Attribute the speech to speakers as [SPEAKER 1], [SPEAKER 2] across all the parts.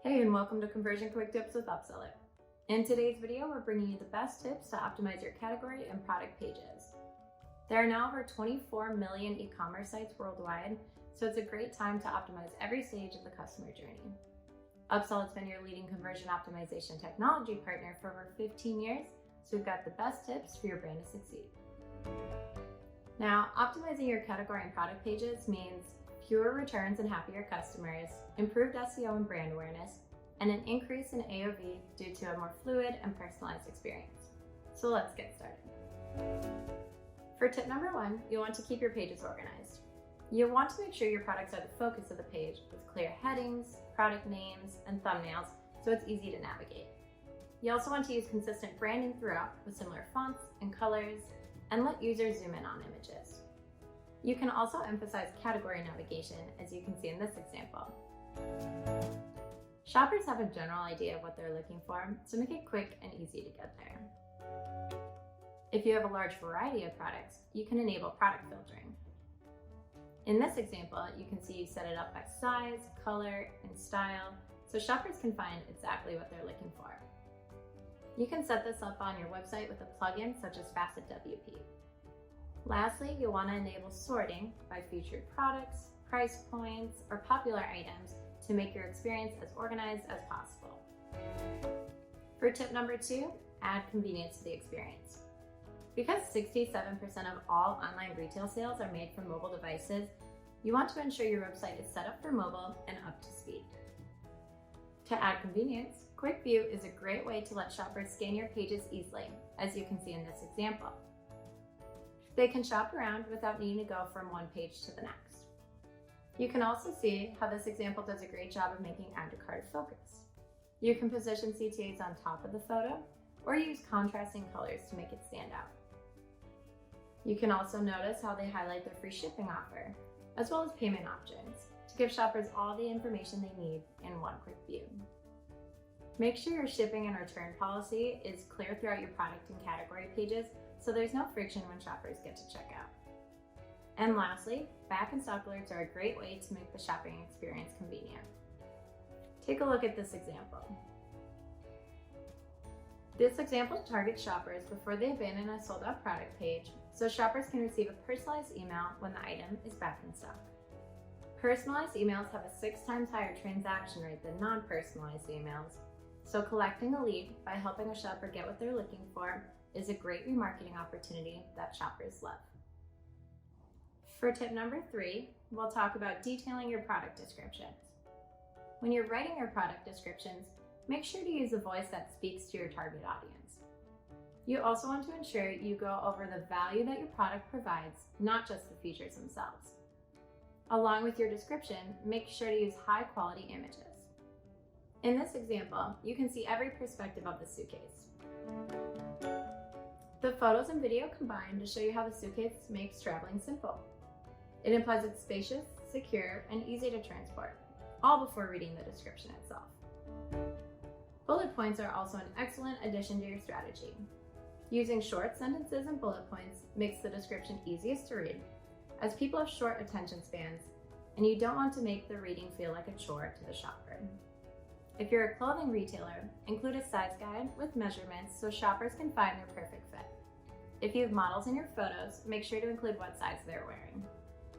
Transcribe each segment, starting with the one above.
[SPEAKER 1] Hey, and welcome to Conversion Quick Tips with Upsell It. In today's video, we're bringing you the best tips to optimize your category and product pages. There are now over 24 million e-commerce sites worldwide, so it's a great time to optimize every stage of the customer journey. Upsell has been your leading conversion optimization technology partner for over 15 years, so we've got the best tips for your brand to succeed. Now, optimizing your category and product pages means fewer returns and happier customers, improved SEO and brand awareness, and an increase in AOV due to a more fluid and personalized experience. So let's get started. For tip number 1, you'll want to keep your pages organized. You'll want to make sure your products are the focus of the page with clear headings, product names, and thumbnails so it's easy to navigate. You also want to use consistent branding throughout with similar fonts and colors, and let users zoom in on images. You can also emphasize category navigation, as you can see in this example. Shoppers have a general idea of what they're looking for, so make it quick and easy to get there. If you have a large variety of products, you can enable product filtering. In this example, you can see you set it up by size, color, and style, so shoppers can find exactly what they're looking for. You can set this up on your website with a plugin such as Facet WP. Lastly, you'll want to enable sorting by featured products, price points, or popular items to make your experience as organized as possible. For tip number 2, add convenience to the experience. Because 67% of all online retail sales are made from mobile devices, you want to ensure your website is set up for mobile and up to speed. To add convenience, Quick View is a great way to let shoppers scan your pages easily, as you can see in this example. They can shop around without needing to go from one page to the next. You can also see how this example does a great job of making add to cart focus. You can position CTAs on top of the photo or use contrasting colors to make it stand out. You can also notice how they highlight their free shipping offer, as well as payment options, to give shoppers all the information they need in one quick view. Make sure your shipping and return policy is clear throughout your product and category pages, so there's no friction when shoppers get to checkout. And lastly, back and stock alerts are a great way to make the shopping experience convenient. Take a look at this example. This example targets shoppers before they abandon a sold out product page, so shoppers can receive a personalized email when the item is back in stock. Personalized emails have a 6 times higher transaction rate than non-personalized emails, so collecting a lead by helping a shopper get what they're looking for is a great remarketing opportunity that shoppers love. For tip number 3, we'll talk about detailing your product descriptions. When you're writing your product descriptions, make sure to use a voice that speaks to your target audience. You also want to ensure you go over the value that your product provides, not just the features themselves. Along with your description, make sure to use high quality images. In this example, you can see every perspective of the suitcase. The photos and video combine to show you how the suitcase makes traveling simple. It implies it's spacious, secure, and easy to transport, all before reading the description itself. Bullet points are also an excellent addition to your strategy. Using short sentences and bullet points makes the description easiest to read, as people have short attention spans, and you don't want to make the reading feel like a chore to the shopper. If you're a clothing retailer, include a size guide with measurements so shoppers can find their perfect fit. If you have models in your photos, make sure to include what size they're wearing.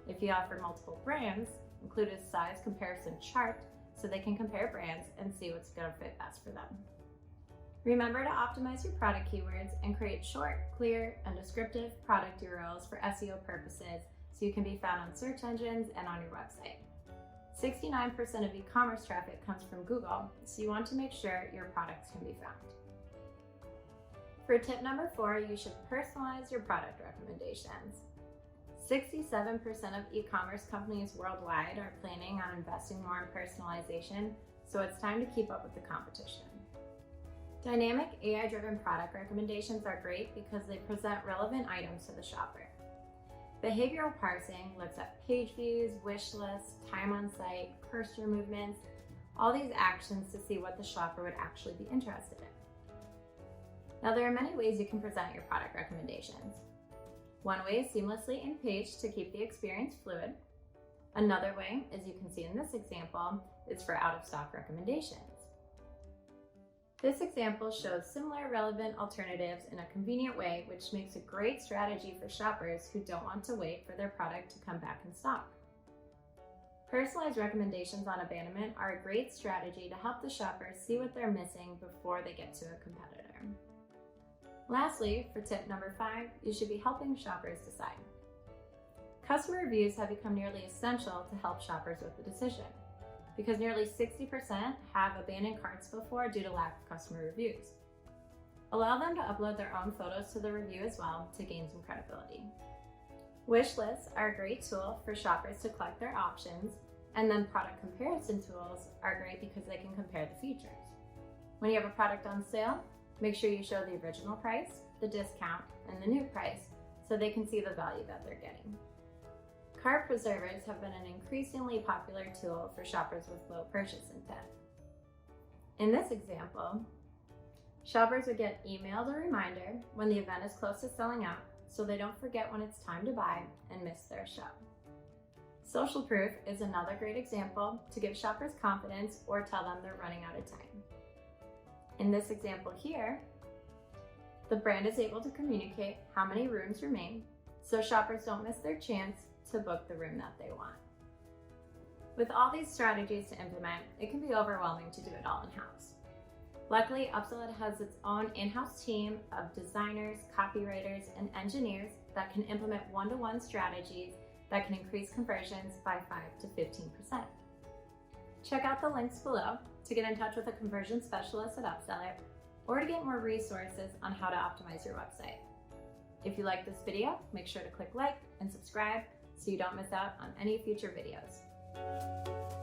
[SPEAKER 1] If you offer multiple brands, include a size comparison chart so they can compare brands and see what's going to fit best for them. Remember to optimize your product keywords and create short, clear, and descriptive product URLs for SEO purposes so you can be found on search engines and on your website. 69% of e-commerce traffic comes from Google, so you want to make sure your products can be found. For tip number 4, you should personalize your product recommendations. 67% of e-commerce companies worldwide are planning on investing more in personalization, so it's time to keep up with the competition. Dynamic AI-driven product recommendations are great because they present relevant items to the shopper. Behavioral parsing looks at page views, wish lists, time on site, cursor movements, all these actions to see what the shopper would actually be interested in. Now, there are many ways you can present your product recommendations. One way is seamlessly in-page to keep the experience fluid. Another way, as you can see in this example, is for out-of-stock recommendations. This example shows similar relevant alternatives in a convenient way, which makes a great strategy for shoppers who don't want to wait for their product to come back in stock. Personalized recommendations on abandonment are a great strategy to help the shoppers see what they're missing before they get to a competitor. Lastly, for tip number 5, you should be helping shoppers decide. Customer reviews have become nearly essential to help shoppers with the decision, because nearly 60% have abandoned carts before due to lack of customer reviews. Allow them to upload their own photos to the review as well to gain some credibility. Wish lists are a great tool for shoppers to collect their options, and then product comparison tools are great because they can compare the features. When you have a product on sale, make sure you show the original price, the discount, and the new price so they can see the value that they're getting. Cart preservers have been an increasingly popular tool for shoppers with low purchase intent. In this example, shoppers would get emailed a reminder when the event is close to selling out so they don't forget when it's time to buy and miss their show. Social proof is another great example to give shoppers confidence or tell them they're running out of time. In this example here, the brand is able to communicate how many rooms remain so shoppers don't miss their chance to book the room that they want. With all these strategies to implement, it can be overwhelming to do it all in-house. Luckily, Upsell has its own in-house team of designers, copywriters, and engineers that can implement one-to-one strategies that can increase conversions by 5 to 15%. Check out the links below to get in touch with a conversion specialist at Upseller or to get more resources on how to optimize your website. If you like this video, make sure to click like and subscribe so you don't miss out on any future videos.